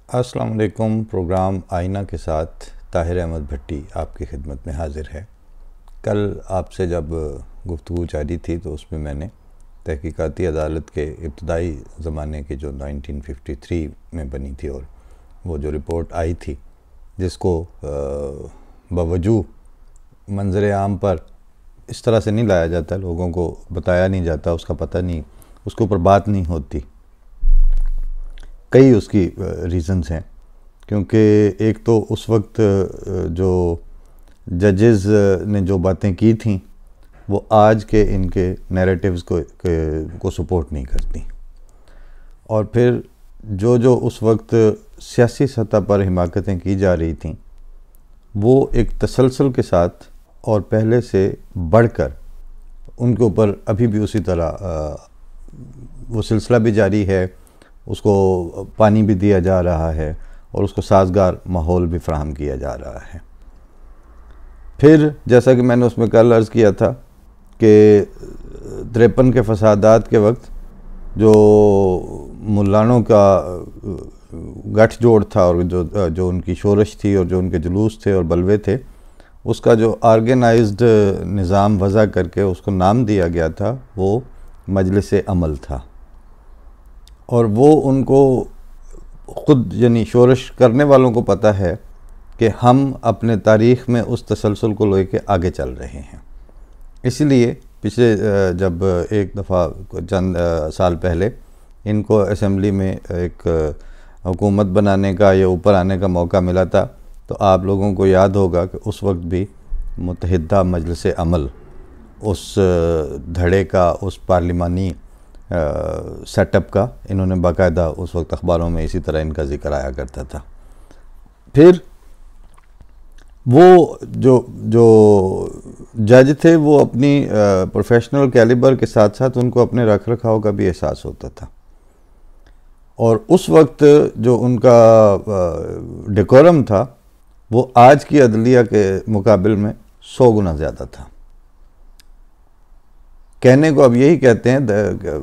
अस्सलाम वालेकुम। प्रोग्राम आईना के साथ ताहिर अहमद भट्टी आपकी खिदमत में हाज़िर है। कल आपसे जब गुफ्तगू जारी थी तो उसमें मैंने तहकीकाती अदालत के इब्तदाई ज़माने के जो 1953 में बनी थी और वो जो रिपोर्ट आई थी जिसको बावजूद मंजर आम पर इस तरह से नहीं लाया जाता, लोगों को बताया नहीं जाता, उसका पता नहीं, उसके ऊपर बात नहीं होती। कई उसकी रीज़न्स हैं, क्योंकि एक तो उस वक्त जो जजेस ने जो बातें की थी वो आज के इनके नैरेटिव्स को सपोर्ट नहीं करती, और फिर जो उस वक्त सियासी सतह पर हिमाकतें की जा रही थीं वो एक तसलसल के साथ और पहले से बढ़कर उनके ऊपर अभी भी उसी तरह वो सिलसिला भी जारी है, उसको पानी भी दिया जा रहा है और उसको साजगार माहौल भी फराहम किया जा रहा है। फिर जैसा कि मैंने उसमें कल अर्ज़ किया था कि 53 के फसादात के वक्त जो मुल्लानों का गठजोड़ था और जो उनकी शोरश थी और जो उनके जुलूस थे और बलवे थे, उसका जो ऑर्गेनाइज्ड निज़ाम वज़ा करके उसको नाम दिया गया था वो मजलिस अमल था। और वो उनको ख़ुद यानी शोरश करने वालों को पता है कि हम अपने तारीख़ में उस तसलसल को लेके आगे चल रहे हैं। इसलिए पिछले जब एक दफ़ा चंद साल पहले इनको असेंबली में एक हुकूमत बनाने का या ऊपर आने का मौका मिला था, तो आप लोगों को याद होगा कि उस वक्त भी मुत्तहिदा मजलिस अमल उस धड़े का, उस पार्लिमानी सेटअप का इन्होंने बाकायदा उस वक्त अखबारों में इसी तरह इनका ज़िक्र आया करता था। फिर वो जो जज थे वो अपनी प्रोफेशनल कैलिबर के साथ साथ उनको अपने रख रखाव का भी एहसास होता था, और उस वक्त जो उनका डेकोरम था वो आज की अदलिया के मुकाबिल में 100 गुना ज़्यादा था। कहने को अब यही कहते हैं,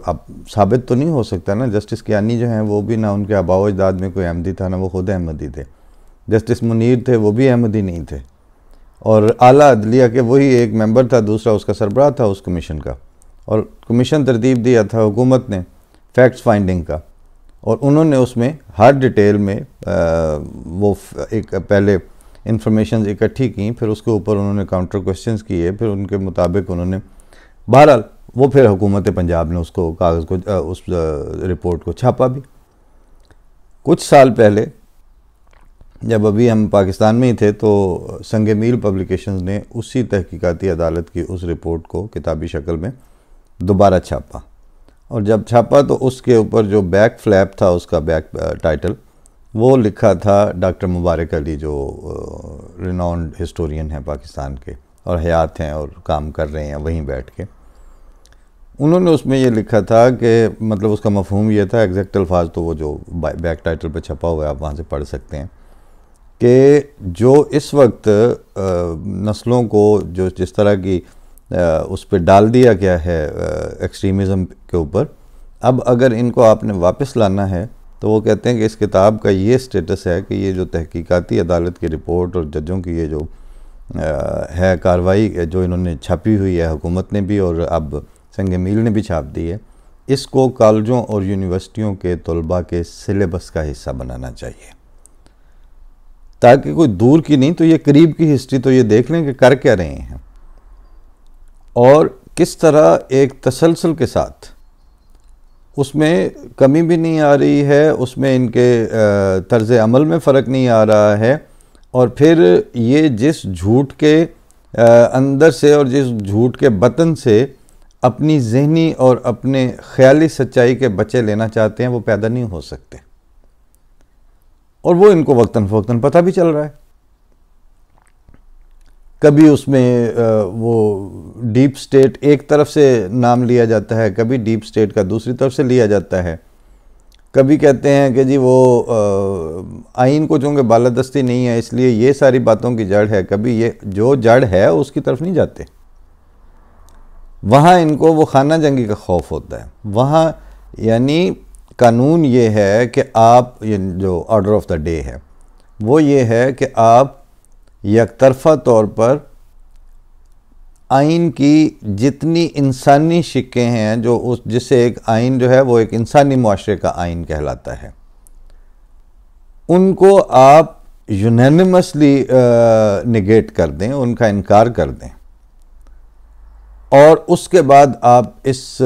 अब साबित तो नहीं हो सकता ना, जस्टिस कियानी जो हैं वो भी ना उनके आबाओ अजदाद में कोई अहमदी था, ना वो ख़ुद अहमदी थे। जस्टिस मुनीर थे वो भी अहमदी नहीं थे, और आला अदलिया के वही एक मेंबर था, दूसरा उसका सरबराह था उस कमीशन का, और कमीशन तरतीब दिया था हुकूमत ने फैक्ट्स फाइंडिंग का, और उन्होंने उसमें हर डिटेल में वो एक पहले इंफॉर्मेशन इकट्ठी की, फिर उसके ऊपर उन्होंने काउंटर क्वेश्चंस किए, फिर उनके मुताबिक उन्होंने बहरहाल वो फिर हुकूमत पंजाब ने उसको कागज़ को उस रिपोर्ट को छापा भी। कुछ साल पहले जब अभी हम पाकिस्तान में ही थे तो संग मील पब्लिकेशंस ने उसी तहकीकाती अदालत की उस रिपोर्ट को किताबी शक्ल में दोबारा छापा, और जब छापा तो उसके ऊपर जो बैक फ्लैप था, उसका बैक टाइटल वो लिखा था डॉक्टर मुबारक अली, जो रिनाउंड हिस्टोरियन हैं पाकिस्तान के और हयात हैं और काम कर रहे हैं वहीं बैठ के। उन्होंने उसमें ये लिखा था कि मतलब उसका मफहूम ये था, एग्जैक्ट अल्फाज तो वो जो बैक टाइटल पे छपा हुआ है आप वहाँ से पढ़ सकते हैं, कि जो इस वक्त नस्लों को जो जिस तरह की उस पर डाल दिया गया है एक्सट्रीमिज़म के ऊपर, अब अगर इनको आपने वापस लाना है तो वो कहते हैं कि इस किताब का ये स्टेटस है कि ये जो तहकीकाती अदालत की रिपोर्ट और जजों की ये जो है कार्रवाई जो इन्होंने छापी हुई है हुकूमत ने भी और अब संग मील ने भी छाप दी है, इसको कॉलेजों और यूनिवर्सिटियों के तलबा के सिलेबस का हिस्सा बनाना चाहिए, ताकि कोई दूर की नहीं तो ये करीब की हिस्ट्री तो ये देख लें कि कर क्या रहे हैं और किस तरह एक तसलसल के साथ उसमें कमी भी नहीं आ रही है, उसमें इनके तर्ज अमल में फ़र्क नहीं आ रहा है, और फिर ये जिस झूठ के अंदर से और जिस झूठ के बतन से अपनी ज़हनी और अपने ख़याली सच्चाई के बच्चे लेना चाहते हैं वो पैदा नहीं हो सकते, और वो इनको वक्तन फ़वक्तन पता भी चल रहा है। कभी उसमें वो डीप स्टेट एक तरफ से नाम लिया जाता है, कभी डीप स्टेट का दूसरी तरफ से लिया जाता है, कभी कहते हैं कि जी वो आइन को चूँकि बालादस्ती नहीं है इसलिए ये सारी बातों की जड़ है, कभी ये जो जड़ है उसकी तरफ नहीं जाते। वहाँ इनको वो खाना जंगी का खौफ होता है, वहाँ यानी कानून ये है कि आप, ये जो ऑर्डर ऑफ द डे है वो ये है कि आप यकतरफा तौर पर आइन की जितनी इंसानी शिक्के हैं, जो उस जिससे एक आइन जो है वो एक इंसानी मुआशरे का आइन कहलाता है, उनको आप यूनानिमसली निगेट कर दें, उनका इनकार कर दें, और उसके बाद आप इस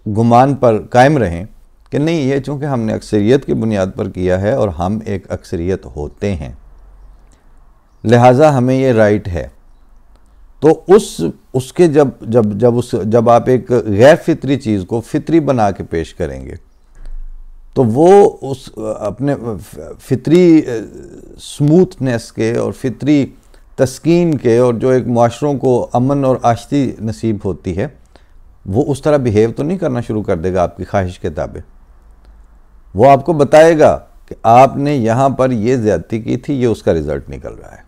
गुमान पर कायम रहें कि नहीं, ये चूँकि हमने अक्सरियत की बुनियाद पर किया है और हम एक अक्सरियत होते हैं, लिहाजा हमें ये राइट है। तो उसके जब आप एक गैर फितरी चीज़ को फितरी बना के पेश करेंगे तो वो उस अपने फितरी स्मूथनेस के और फितरी तस्कीन के और जो एक माशरों को अमन और आश्ती नसीब होती है, वो उस तरह बिहेव तो नहीं करना शुरू कर देगा आपकी ख्वाहिश के ताबे। वो आपको बताएगा कि आपने यहाँ पर ये ज़्यादती की थी, ये उसका रिज़ल्ट निकल रहा है।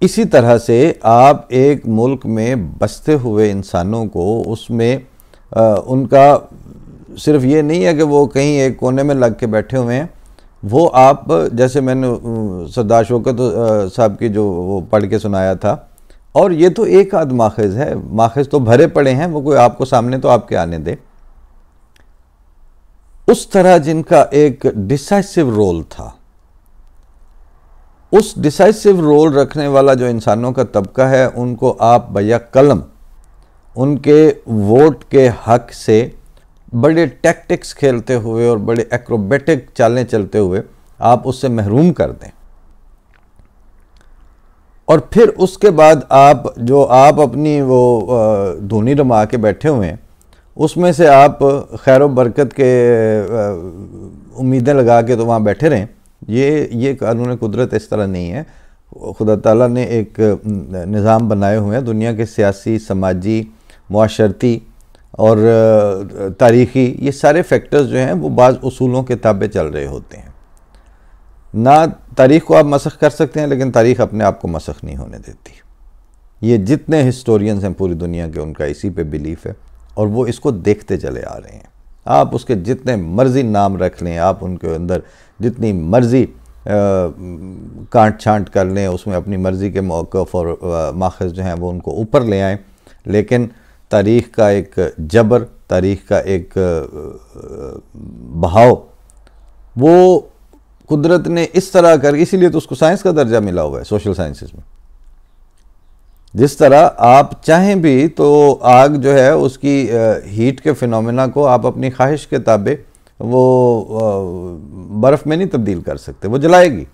इसी तरह से आप एक मुल्क में बसते हुए इंसानों को उसमें उनका सिर्फ ये नहीं है कि वो कहीं एक कोने में लग के बैठे हुए हैं, वो आप, जैसे मैंने सरदार शौकत साहब की जो वो पढ़ के सुनाया था, और ये तो एक आध माखज़ है, माखज़ तो भरे पड़े हैं, वो कोई आपको सामने तो आपके आने दे। उस तरह जिनका एक डिसाइसिव रोल था, उस डिसाइसिव रोल रखने वाला जो इंसानों का तबका है, उनको आप बया कलम उनके वोट के हक से बड़े टैक्टिक्स खेलते हुए और बड़े एक्रोबेटिक चालें चलते हुए आप उससे महरूम कर दें, और फिर उसके बाद आप अपनी वो धुनी रमा के बैठे हुए हैं, उसमें से आप खैर व बरकत के उम्मीदें लगा के तो वहाँ बैठे रहें। ये कानून कुदरत इस तरह नहीं है। खुदा ताला ने एक निज़ाम बनाए हुए हैं, दुनिया के सियासी, समाजी, मुआशरती और तारीख़ी, ये सारे फैक्टर्स जो हैं वो बाज़ उसूलों के ताबे चल रहे होते हैं। ना तारीख़ को आप मसख कर सकते हैं, लेकिन तारीख़ अपने आप को मसख नहीं होने देती। ये जितने हिस्टोरियंस हैं पूरी दुनिया के, उनका इसी पे बिलीफ है, और वो इसको देखते चले आ रहे हैं। आप उसके जितने मर्ज़ी नाम रख लें, आप उनके अंदर जितनी मर्ज़ी कांट छांट कर लें, उसमें अपनी मर्ज़ी के मौक़िफ़ और माखज़ जो हैं वो उनको ऊपर ले आएँ, लेकिन तारीख़ का एक जबर, तारीख़ का एक बहाव, वो कुदरत ने इस तरह कर, इसीलिए तो उसको साइंस का दर्जा मिला हुआ है सोशल साइंसेस में। जिस तरह आप चाहें भी तो आग जो है उसकी हीट के फिनोमेना को आप अपनी ख्वाहिश के ताबे वो बर्फ़ में नहीं तब्दील कर सकते, वो जलाएगी।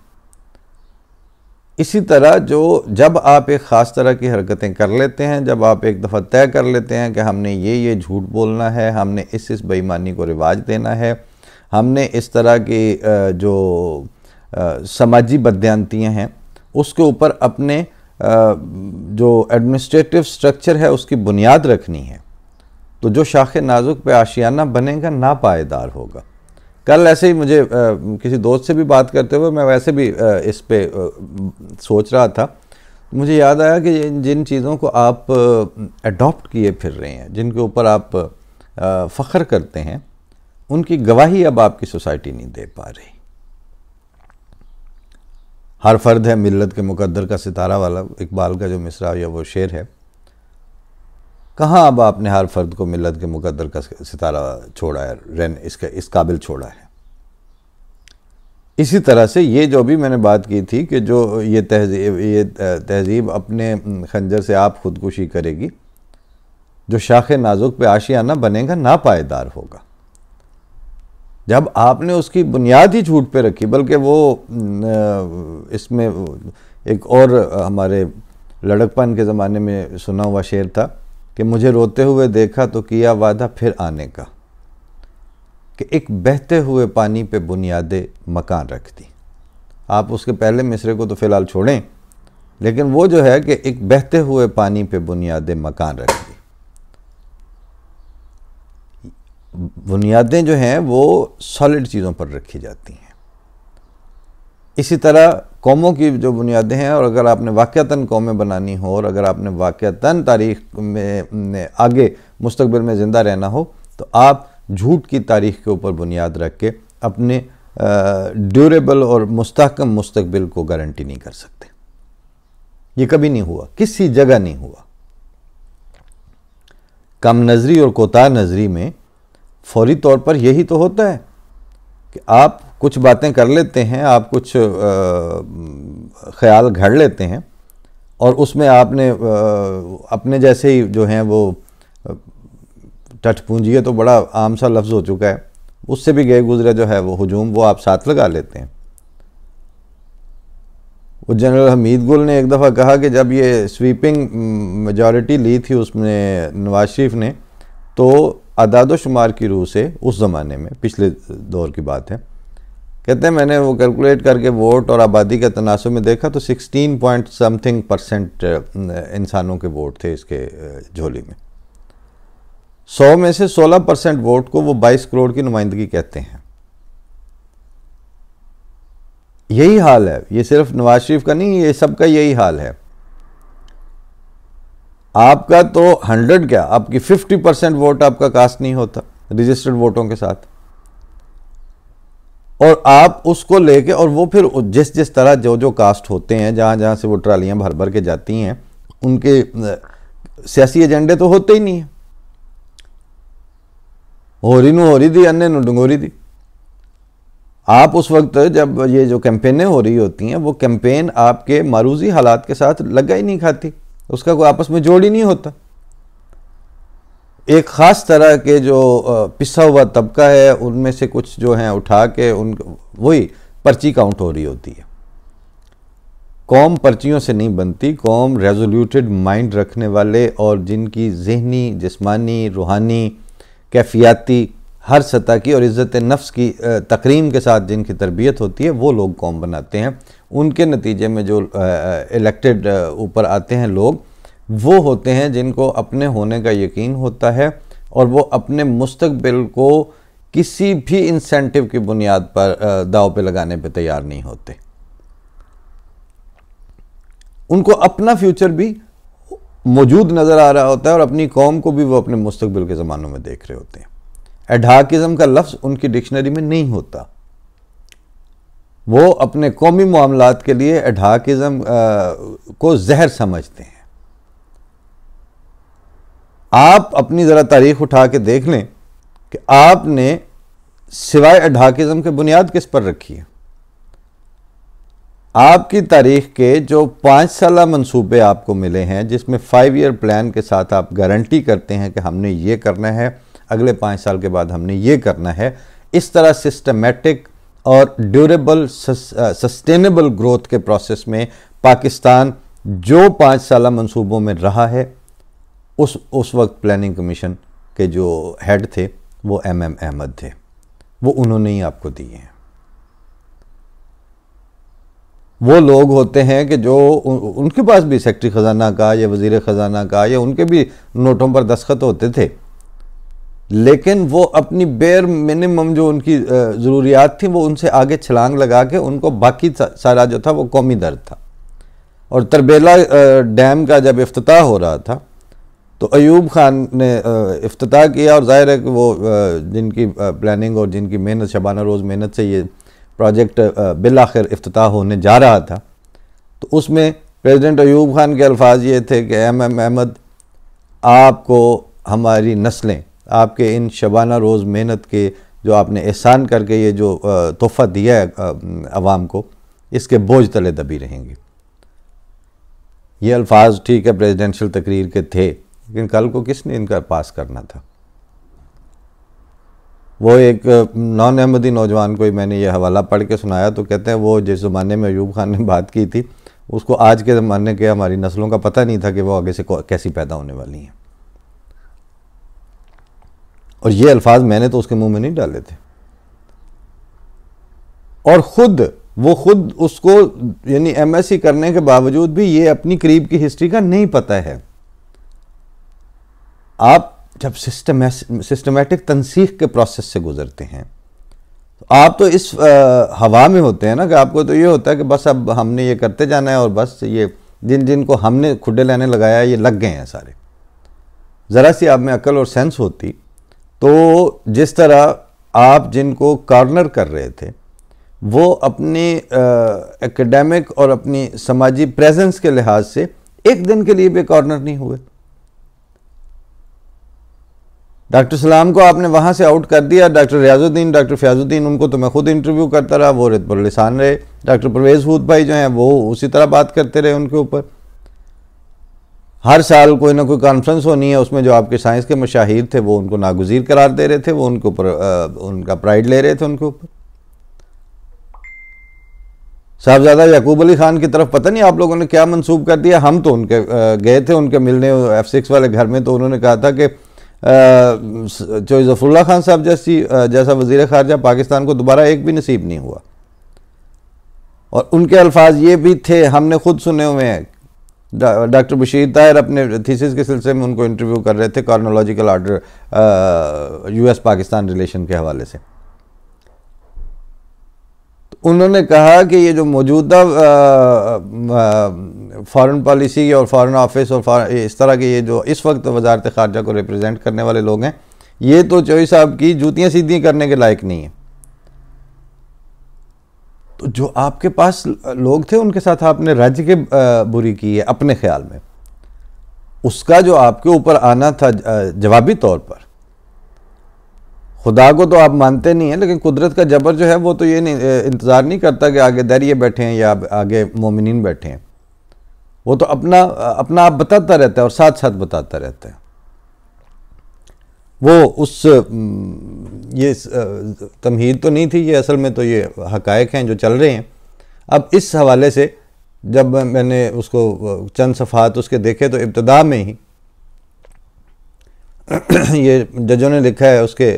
इसी तरह जब आप एक ख़ास तरह की हरकतें कर लेते हैं, जब आप एक दफ़ा तय कर लेते हैं कि हमने ये झूठ बोलना है, हमने इस बेईमानी को रिवाज देना है, हमने इस तरह की जो समाजी बददियानतियाँ हैं उसके ऊपर अपने जो एडमिनिस्ट्रेटिव स्ट्रक्चर है उसकी बुनियाद रखनी है, तो जो शाख नाजुक पे आशियाना बनेगा नापायदार होगा। कल ऐसे ही मुझे किसी दोस्त से भी बात करते हुए मैं वैसे भी इस पे सोच रहा था, मुझे याद आया कि जिन चीज़ों को आप अडॉप्ट किए फिर रहे हैं, जिनके ऊपर आप फ़ख्र करते हैं, उनकी गवाही अब आपकी सोसाइटी नहीं दे पा रही। हर फर्द है मिल्लत के मुकद्दर का सितारा वाला इकबाल का जो मिसरा या वो शेर है, कहाँ अब आपने हर फर्द को मिल्लत के मुकद्दर का सितारा छोड़ा है, इस काबिल छोड़ा है। इसी तरह से ये जो भी मैंने बात की थी कि जो ये तहजीब अपने खंजर से आप खुदकुशी करेगी, जो शाख नाजुक पे आशियाना बनेगा नापायदार होगा। जब आपने उसकी बुनियाद ही झूठ पे रखी, बल्कि वो इसमें एक और हमारे लड़कपन के ज़माने में सुना हुआ शेर था कि मुझे रोते हुए देखा तो किया वादा फिर आने का, कि एक बहते हुए पानी पे बुनियादें मकान रख दी। आप उसके पहले मिसरे को तो फ़िलहाल छोड़ें, लेकिन वो जो है कि एक बहते हुए पानी पे बुनियादें मकान रख दी। बुनियादें जो हैं वो सॉलिड चीज़ों पर रखी जाती हैं। इसी तरह कौमों की जो बुनियादें हैं, और अगर आपने वाक़यातन कौमें बनानी हो और अगर आपने वाक़यातन तारीख़ में आगे मुस्तक़बिल में ज़िंदा रहना हो, तो आप झूठ की तारीख के ऊपर बुनियाद रख के अपने ड्यूरेबल और मुस्तहकम मुस्तकबिल को गारंटी नहीं कर सकते। ये कभी नहीं हुआ, किसी जगह नहीं हुआ। कम नजरी और कोताह नजरी में फौरी तौर पर यही तो होता है कि आप कुछ बातें कर लेते हैं, आप कुछ ख्याल घड़ लेते हैं और उसमें आपने अपने जैसे ही जो हैं वो टटपूंजिए तो बड़ा आम सा लफ्ज़ हो चुका है, उससे भी गए गुजरे जो है वो हुजूम वो आप साथ लगा लेते हैं। वो जनरल हमीद गुल ने एक दफ़ा कहा कि जब ये स्वीपिंग मेजॉरिटी ली थी उसमें नवाज शरीफ ने, तो आदाद शुमार की रूह से उस ज़माने में, पिछले दौर की बात है, कहते हैं मैंने वो कैलकुलेट करके वोट और आबादी के तनासुब में देखा तो 16% इंसानों के वोट थे इसके झोली में। 100 में से 16% वोट को वो 22 करोड़ की नुमाइंदगी कहते हैं। यही हाल है, ये सिर्फ नवाज शरीफ का नहीं, ये सबका यही हाल है। आपका तो 100 क्या, आपकी 50% वोट आपका कास्ट नहीं होता रजिस्टर्ड वोटों के साथ, और आप उसको लेके, और वो फिर जिस जिस तरह जो जो कास्ट होते हैं, जहां जहां से वो ट्रालियां भर भर के जाती हैं, उनके सियासी एजेंडे तो होते ही नहीं है। होरी नु होरी दी, अन्य नु डंगोरी दी। आप उस वक्त जब ये जो कैंपेनें हो रही होती हैं, वो कैंपेन आपके मारूजी हालात के साथ लगा ही नहीं खाती, उसका कोई आपस में जोड़ ही नहीं होता। एक ख़ास तरह के जो पिसा हुआ तबका है, उनमें से कुछ जो हैं उठा के उन वही पर्ची काउंट हो रही होती है। कौम पर्चियों से नहीं बनती, कौम रेजोल्यूटेड माइंड रखने वाले और जिनकी जहनी, जिस्मानी, रूहानी, कैफियाती हर सतह की और इज़्ज़त नफ्स की तकरीम के साथ जिनकी तरबियत होती है, वो लोग कौम बनाते हैं। उनके नतीजे में जो इलेक्टेड ऊपर आते हैं लोग, वो होते हैं जिनको अपने होने का यकीन होता है और वो अपने मुस्तकबिल को किसी भी इंसेंटिव की बुनियाद पर दाव पे लगाने पे तैयार नहीं होते। उनको अपना फ्यूचर भी मौजूद नज़र आ रहा होता है और अपनी कौम को भी वो अपने मुस्तकबिल के ज़मानों में देख रहे होते हैं। एडहाकिज़म का लफ्ज़ उनकी डिक्शनरी में नहीं होता। वो अपने कौमी मामलात के लिए एडहाकिज़म को जहर समझते हैं। आप अपनी ज़रा तारीख उठा के देख लें कि आपने सिवाय एडहाकिज़म के बुनियाद किस पर रखी है। आपकी तारीख के जो 5 साला मंसूबे आपको मिले हैं, जिसमें 5 ईयर प्लान के साथ आप गारंटी करते हैं कि हमने ये करना है, अगले 5 साल के बाद हमने ये करना है, इस तरह सिस्टमेटिक और ड्यूरेबल सस्टेनेबल ग्रोथ के प्रोसेस में पाकिस्तान जो 5 साला मंसूबों में रहा है, उस वक्त प्लानिंग कमीशन के जो हेड थे वो MM अहमद थे, वो उन्होंने ही आपको दिए हैं। वो लोग होते हैं कि जो उनके पास भी सेक्रेटरी ख़जाना का या वज़ीर ख़जाना का या उनके भी नोटों पर दस्तखत होते थे, लेकिन वो अपनी बेयर मिनिमम जो उनकी ज़रूरियात थी वो उनसे आगे छलांग लगा के उनको बाकी सारा जो था वो कौमी दर्द था। और तरबेला डैम का जब इफ्तिताह हो रहा था तो अयूब खान ने इफ्तिताह किया, और ज़ाहिर है कि वो जिनकी प्लानिंग और जिनकी मेहनत, शबाना रोज़ मेहनत से ये प्रोजेक्ट बिल आखिर इफ्तिताह होने जा रहा था, तो उसमें प्रेसिडेंट अयूब खान के अल्फाज ये थे कि MM अहमद, आपको हमारी नस्लें आपके इन शबाना रोज़ मेहनत के जो आपने एहसान करके ये जो तोहफ़ा दिया है अवाम को, इसके बोझ तले दबी रहेंगी। ये अल्फाज ठीक है प्रेसिडेंशियल तकरीर के थे, लेकिन कल को किसने इनका पास करना था। वो एक नॉन अहमदी नौजवान को ही मैंने ये हवाला पढ़ के सुनाया, तो कहते हैं वो जिस ज़माने में अयूब खान ने बात की थी, उसको आज के ज़माने के हमारी नस्लों का पता नहीं था कि वो आगे से कैसी पैदा होने वाली हैं। और ये अल्फाज मैंने तो उसके मुंह में नहीं डाले थे। और वो खुद उसको यानी MSc करने के बावजूद भी ये अपनी करीब की हिस्ट्री का नहीं पता है। आप जब सिस्टमेटिक तनसीख के प्रोसेस से गुजरते हैं तो आप तो इस हवा में होते हैं ना कि आपको तो ये होता है कि बस अब हमने ये करते जाना है और बस ये जिनको हमने खुडे लेने लगाया ये लग गए हैं सारे। ज़रा सी आप में अक्ल और सेंस होती तो जिस तरह आप जिनको कॉर्नर कर रहे थे वो अपनी एकेडमिक और अपनी समाजी प्रेजेंस के लिहाज से एक दिन के लिए भी कॉर्नर नहीं हुए। डॉक्टर सलाम को आपने वहां से आउट कर दिया, डॉक्टर रियाजुद्दीन, डॉक्टर फयाजुद्दीन, उनको तो मैं खुद इंटरव्यू करता रहा, वो रित पर लिसान रहे। डॉक्टर परवेज़ हूद भाई जो हैं वो उसी तरह बात करते रहे उनके ऊपर। हर साल कोई ना कोई कॉन्फ्रेंस होनी है, उसमें जो आपके साइंस के मशाहिर थे वो उनको नागुज़ीर करार दे रहे थे, वो उनके ऊपर उनका प्राइड ले रहे थे उनके ऊपर। साहबजादा याकूब अली खान की तरफ पता नहीं आप लोगों ने क्या मंसूब कर दिया। हम तो उनके गए थे उनके मिलने F6 वाले घर में, तो उन्होंने कहा था कि जो ज़फ़रुल्लाह खान साहब जैसा वज़ीर ख़ारजा पाकिस्तान को दोबारा एक भी नसीब नहीं हुआ। और उनके अल्फाज ये भी थे, हमने खुद सुने हुए हैं। डॉक्टर बशीर ताहिर अपने थीसिस के सिलसिले में उनको इंटरव्यू कर रहे थे कॉर्नोलॉजिकल ऑर्डर US पाकिस्तान रिलेशन के हवाले से। उन्होंने कहा कि ये जो मौजूदा फॉरेन पॉलिसी और फॉरेन ऑफिस और इस तरह के ये जो इस वक्त वजारत ख़ारजा को रिप्रेजेंट करने वाले लोग हैं, ये तो चौधरी साहब की जूतियाँ सीधी करने के लायक नहीं है। तो जो आपके पास लोग थे उनके साथ आपने राज्य के बुरी की है अपने ख्याल में, उसका जो आपके ऊपर आना था जवाबी तौर पर, खुदा को तो आप मानते नहीं हैं, लेकिन कुदरत का जबर जो है वो तो ये नहीं इंतज़ार नहीं करता कि आगे दैरिये बैठे हैं या आगे मोमिनीन बैठे हैं। वो तो अपना आप बताता रहता है और साथ साथ बताता रहता है। वो उस ये तमहीद तो नहीं थी, ये असल में तो ये हकायक हैं जो चल रहे हैं। अब इस हवाले से जब मैंने उसको चंद सफ़हात उसके देखे तो इब्तिदा में ही ये जजों ने लिखा है उसके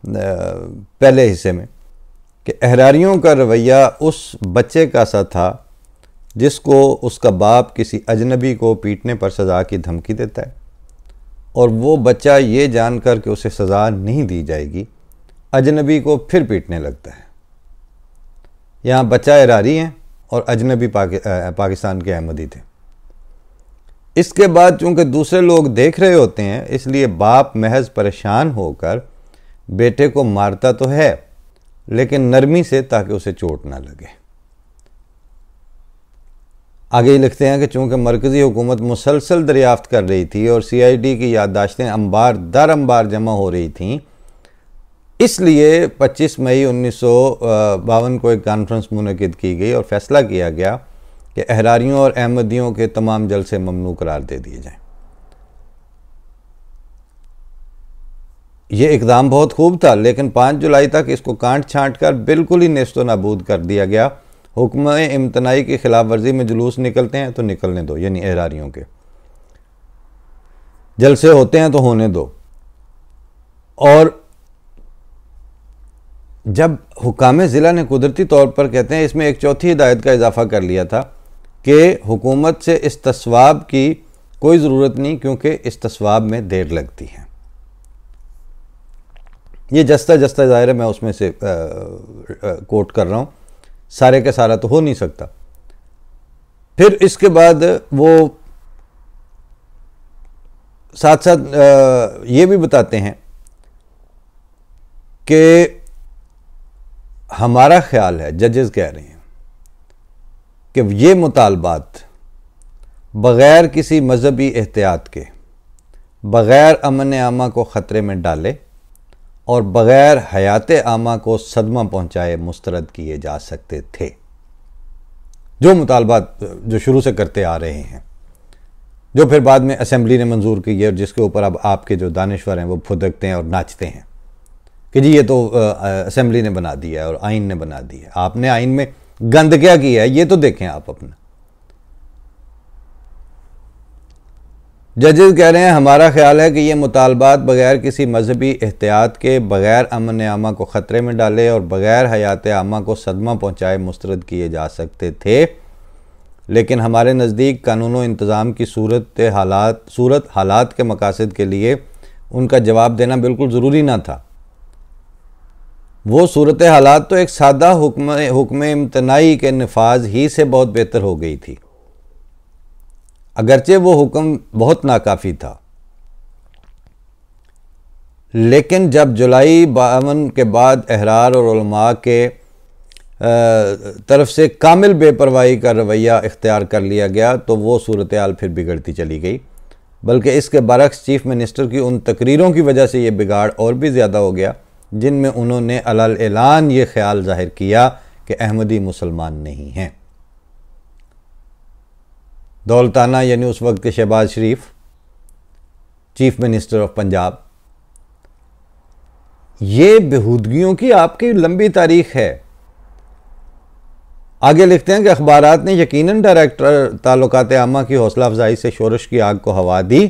पहले हिस्से में कि अहरारियों का रवैया उस बच्चे का सा था जिसको उसका बाप किसी अजनबी को पीटने पर सज़ा की धमकी देता है, और वो बच्चा ये जानकर कि उसे सज़ा नहीं दी जाएगी अजनबी को फिर पीटने लगता है। यहाँ बच्चा अहरारी हैं और अजनबी पाकिस्तान के अहमदी थे। इसके बाद चूंकि दूसरे लोग देख रहे होते हैं, इसलिए बाप महज परेशान होकर बेटे को मारता तो है लेकिन नरमी से, ताकि उसे चोट ना लगे। आगे ही लिखते हैं कि चूंकि मरकज़ी हुकूमत मुसलसल दरियाफ्त कर रही थी और CID की याददाश्तें अंबार दर अंबार जमा हो रही थीं, इसलिए 25 मई 1952 को एक कॉन्फ्रेंस मुनक़िद की गई और फैसला किया गया कि अहरारियों और अहमदियों के तमाम जलसे ममनू करार दे दिए जाएं। यह इक़दाम बहुत खूब था, लेकिन 5 जुलाई तक इसको काट छांट कर बिल्कुल ही नेस्तो नाबूद कर दिया गया। हुक्म इम्तनाई की खिलाफ वर्जी में जुलूस निकलते हैं तो निकलने दो, यानी अहरारियों के जलसे होते हैं तो होने दो। और जब हुकाम ज़िला ने कुदरती तौर पर कहते हैं इसमें एक चौथी हिदायत का इजाफा कर लिया था कि हुकूमत से इस्तिस्वाब की कोई ज़रूरत नहीं क्योंकि इस्तिस्वाब में देर लगती है। ये जस्ता जस्ता ज़ाहिर है मैं उसमें से कोट कर रहा हूँ, सारे का सारा तो हो नहीं सकता। फिर इसके बाद वो साथ साथ ये भी बताते हैं कि हमारा ख्याल है, जजेस कह रहे हैं कि ये मुतालबात बग़ैर किसी मजहबी एहतियात के, बग़ैर अमन आमा को ख़तरे में डाले और बग़ैर हयात आमा को सदमा पहुँचाए मुस्तरद किए जा सकते थे। जो मुतालबात जो शुरू से करते आ रहे हैं, जो फिर बाद में असम्बली ने मंजूर की है और जिसके ऊपर अब आपके जो दानिश्वर हैं वो फुदकते हैं और नाचते हैं कि जी ये तो असम्बली ने बना दिया है और आइन ने बना दिया है। आपने आइन में गंद क्या किया है ये तो देखें आप अपना। जजेस कह रहे हैं हमारा ख्याल है कि ये मुतालबात बग़ैर किसी मजहबी एहतियात के, बग़ैर अमन आमा को ख़तरे में डाले और बग़ैर हयात आमा को सदमा पहुँचाए मुस्तरद किए जा सकते थे, लेकिन हमारे नज़दीक कानून व इंतज़ाम की सूरत हालात के मकासद के लिए उनका जवाब देना बिल्कुल ज़रूरी ना था। वो सूरत हालात तो एक सादा हुक्म इम्तनाई के नफाज ही से बहुत बेहतर हो गई थी, अगरचे वो हुक्म बहुत नाकाफ़ी था, लेकिन जब जुलाई 52 के बाद अहरार और उलमा के तरफ से कामिल बेपरवाही का रवैया इख्तियार कर लिया गया तो वो सूरत हाल फिर बिगड़ती चली गई। बल्कि इसके बरक्स चीफ मिनिस्टर की उन तकरीरों की वजह से ये बिगाड़ और भी ज़्यादा हो गया, जिनमें उन्होंने अलल ऐलान ये ख्याल जाहिर किया कि अहमदी मुसलमान नहीं हैं। दौलताना यानी उस वक्त के शहबाज शरीफ, चीफ मिनिस्टर ऑफ पंजाब, ये बेहूदगियों की आपकी लंबी तारीख है। आगे लिखते हैं कि अखबारात ने यकीनन डायरेक्टर ताल्लुकात आमा की हौसला अफजाई से शोरश की आग को हवा दी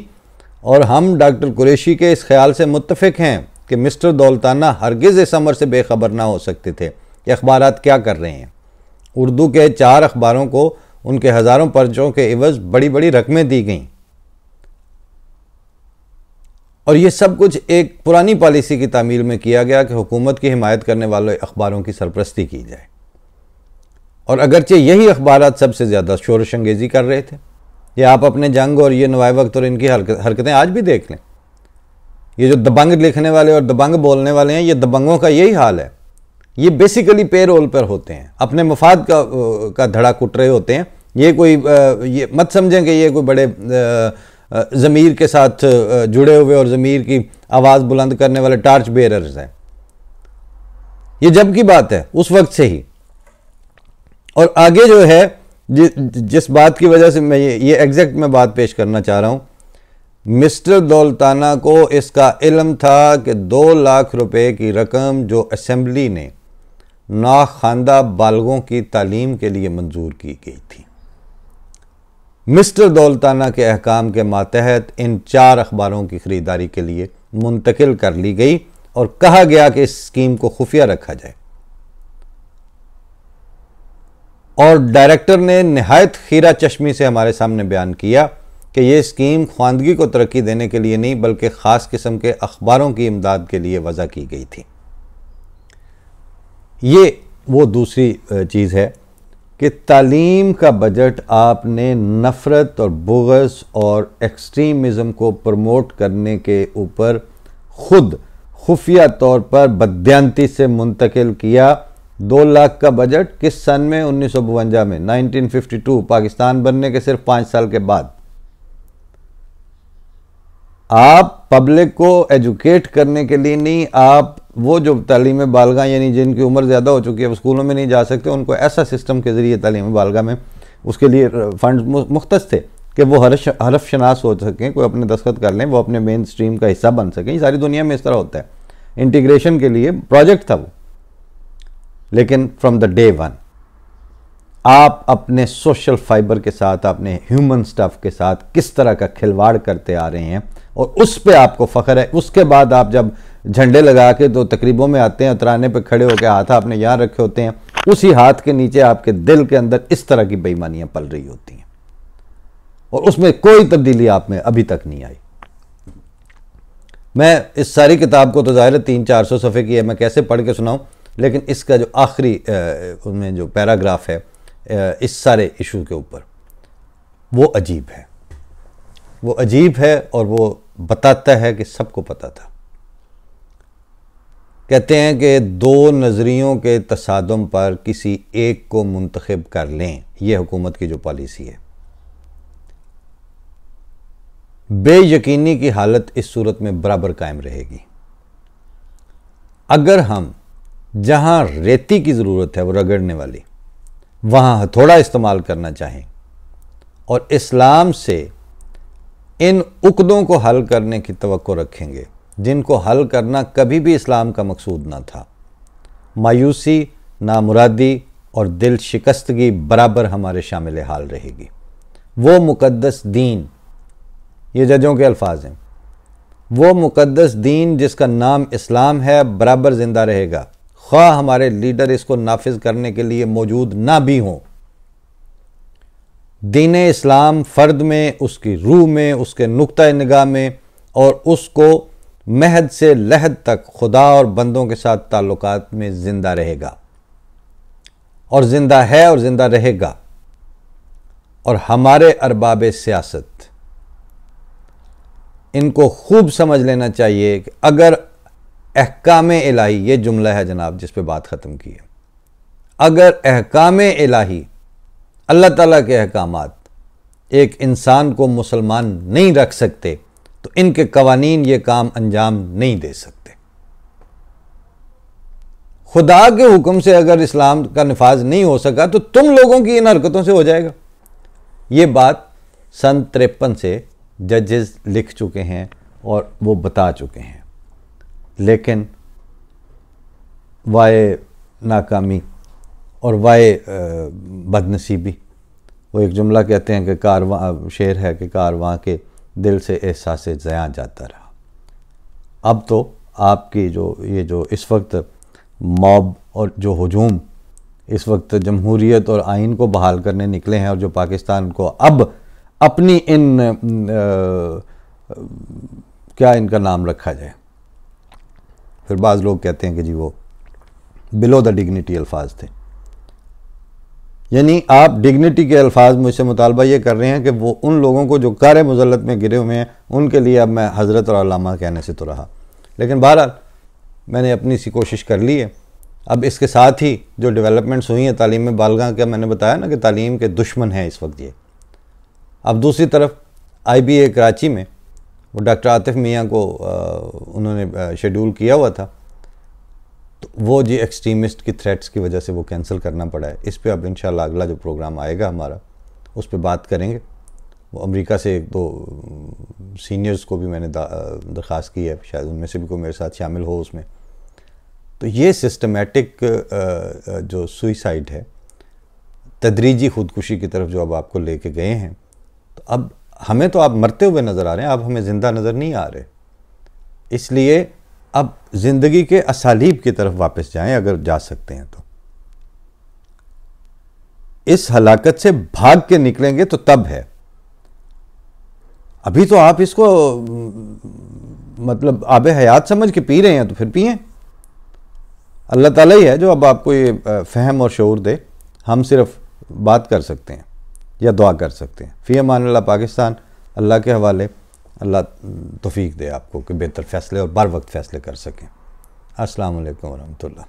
और हम डॉक्टर कुरैशी के इस ख्याल से मुत्तफिक हैं कि मिस्टर दौलताना हरगिज़ इस अमर से बेखबर ना हो सकते थे कि अखबारात क्या कर रहे हैं। उर्दू के 4 अखबारों को उनके हज़ारों पर्चों के इवज़ बड़ी बड़ी रकमें दी गईं और ये सब कुछ एक पुरानी पॉलिसी की तामील में किया गया कि हुकूमत की हिमायत करने वाले अखबारों की सरपरस्ती की जाए। और अगरचे यही अखबारात सबसे ज़्यादा शोरश अंगेज़ी कर रहे थे। ये आप अपने जंग और ये नवाए वक्त और इनकी हरकतें आज भी देख लें। ये जो दबंग लिखने वाले और दबंग बोलने वाले हैं, ये दबंगों का यही हाल है। ये बेसिकली पे रोल पर होते हैं, अपने मफाद का धड़ा कुट रहे होते हैं। ये कोई ये मत समझें कि ये कोई बड़े ज़मीर के साथ जुड़े हुए और ज़मीर की आवाज़ बुलंद करने वाले टार्च बेरर्स हैं। ये जब की बात है, उस वक्त से ही। और आगे जो है जिस बात की वजह से मैं ये एग्जैक्ट मैं बात पेश करना चाह रहा हूं, मिस्टर दौलताना को इसका इल्म था कि 2 लाख रुपए की रकम जो असेंबली ने नाखानदा बालगों की तालीम के लिए मंजूर की गई थी, मिस्टर दौलताना के अहकाम के मातहत इन 4 अखबारों की खरीदारी के लिए मुंतकिल कर ली गई और कहा गया कि इस स्कीम को खुफिया रखा जाए। और डायरेक्टर ने निहायत खीरा चश्मी से हमारे सामने बयान किया कि यह स्कीम ख्वानदगी को तरक्की देने के लिए नहीं बल्कि ख़ास किस्म के अखबारों की इमदाद के लिए वज़ा की गई थी। ये वो दूसरी चीज़ है कि तालीम का बजट आपने नफ़रत और बुग़्ज़ और एक्सट्रीमिज़म को प्रमोट करने के ऊपर खुद खुफिया तौर पर बदयांती से मुंतकिल किया। 2 लाख का बजट किस सन में? 1952 में, 1952, पाकिस्तान बनने के सिर्फ 5 साल के बाद। आप पब्लिक को एजुकेट करने के लिए नहीं, आप वो जो तालीम बालगा यानी जिनकी उम्र ज़्यादा हो चुकी है, वो स्कूलों में नहीं जा सकते, उनको ऐसा सिस्टम के ज़रिए तालीम बालगा में उसके लिए फंड मुख्तस थे कि वो हरफ शनास हो सकें, कोई अपने दस्तखत कर लें, वो अपने मेन स्ट्रीम का हिस्सा बन सकें। सारी दुनिया में इस तरह होता है। इंटीग्रेशन के लिए प्रोजेक्ट था वो। लेकिन फ्रॉम द डे 1 आप अपने सोशल फाइबर के साथ, अपने ह्यूमन स्टफ के साथ किस तरह का खिलवाड़ करते आ रहे हैं और उस पे आपको फ़ख्र है। उसके बाद आप जब झंडे लगा के तो तकरीबों में आते हैं, उतराने पे खड़े होकर हाथ आपने यहाँ रखे होते हैं, उसी हाथ के नीचे आपके दिल के अंदर इस तरह की बेईमानियां पल रही होती हैं और उसमें कोई तब्दीली आप में अभी तक नहीं आई। मैं इस सारी किताब को तो ज़ाहिर 300-400 सफ़े की है, मैं कैसे पढ़ के सुनाऊं, लेकिन इसका जो आखिरी उनमें जो पैराग्राफ है इस सारे इशू के ऊपर, वो अजीब है। वो अजीब है और वो बताता है कि सबको पता था। कहते हैं कि 2 नज़रियों के तसादुम पर किसी एक को मुंतखब कर लें, यह हुकूमत की जो पॉलिसी है। बेयकीनी की हालत इस सूरत में बराबर कायम रहेगी। अगर हम जहां रेती की ज़रूरत है वो रगड़ने वाली, वहां हथौड़ा इस्तेमाल करना चाहें और इस्लाम से इन उकदों को हल करने की तवक्को रखेंगे जिनको हल करना कभी भी इस्लाम का मकसूद ना था, मायूसी, नामुरादी और दिल शिकस्तगी बराबर हमारे शामिल हाल रहेगी। वो मुकद्दस दीन, ये जजों के अल्फाज हैं, वो मुकद्दस दीन जिसका नाम इस्लाम है बराबर ज़िंदा रहेगा, ख्वाह हमारे लीडर इसको नाफिज करने के लिए मौजूद ना भी हों। दीन इस्लाम फ़र्द में, उसकी रूह में, उसके नुक्ता निगाह में और उसको महद से लहद तक खुदा और बंदों के साथ ताल्लुकात में ज़िंदा रहेगा और ज़िंदा है और ज़िंदा रहेगा। और हमारे अरबाब सियासत इनको खूब समझ लेना चाहिए कि अगर अहकाम इलाही, ये जुमला है जनाब जिस पे बात ख़त्म की है। अगर अहकाम इलाही, अल्लाह ताला के अहकामात एक इंसान को मुसलमान नहीं रख सकते तो इनके कवानीन ये काम अंजाम नहीं दे सकते। खुदा के हुक्म से अगर इस्लाम का नफाज नहीं हो सका तो तुम लोगों की इन हरकतों से हो जाएगा। ये बात सन 53 से जजेस लिख चुके हैं और वो बता चुके हैं, लेकिन वाए नाकामी और वाए बदनसीबी, वो एक जुमला कहते हैं कि कारवां, शेर है कि कारवां के दिल से एहसास ज़यां जाता रहा। अब तो आपकी जो इस वक्त मॉब और जो हुजूम इस वक्त जमहूरियत और आइन को बहाल करने निकले हैं और जो पाकिस्तान को अब अपनी इन क्या इनका नाम रखा जाए, फिर बाज़ लोग कहते हैं कि जी वो बिलो द डिग्निटी अल्फाज थे। यानी आप डिग्निटी के अल्फाज मुझसे मुतालबा ये कर रहे हैं कि वो उन लोगों को जो कार मुज़ल्लत में गिरे हुए हैं उनके लिए अब मैं हज़रत और अल्लामा कहने से तो रहा, लेकिन बहरहाल मैंने अपनी सी कोशिश कर ली है। अब इसके साथ ही जो डेवलपमेंट्स हुई हैं तालीम में बालगा का, मैंने बताया ना कि तालीम के दुश्मन हैं इस वक्त ये। अब दूसरी तरफ IBA कराची में वो डॉक्टर आतिफ मियाँ को उन्होंने शेड्यूल किया हुआ था, तो वो जी एक्सट्रीमिस्ट की थ्रेट्स की वजह से वो कैंसिल करना पड़ा है। इस पे अब इंशाल्लाह अगला जो प्रोग्राम आएगा हमारा उस पे बात करेंगे। वो अमेरिका से एक दो सीनियर्स को भी मैंने दरख्वास्त की है, शायद उनमें से भी कोई मेरे साथ शामिल हो उसमें। तो ये सिस्टमेटिक जो सुइसाइड है, तदरीजी ख़ुदकुशी की तरफ जो अब आपको लेके गए हैं, तो अब हमें तो आप मरते हुए नज़र आ रहे हैं, आप हमें ज़िंदा नज़र नहीं आ रहे। इसलिए अब ज़िंदगी के असालीब की तरफ वापस जाएं अगर जा सकते हैं तो। इस हलाकत से भाग के निकलेंगे तो तब है। अभी तो आप इसको मतलब आबे हयात समझ के पी रहे हैं तो फिर पिएं। अल्लाह ताला ही है जो अब आपको ये फ़हम और शऊर दे। हम सिर्फ बात कर सकते हैं या दुआ कर सकते हैं। फ़ी अमान अल्लाह। पाकिस्तान अल्लाह के हवाले। अल्लाह तौफीक दे आपको कि बेहतर फ़ैसले और बर वक्त फ़ैसले कर सकें। अस्सलाम वालेकुम व रहमतुल्लाह।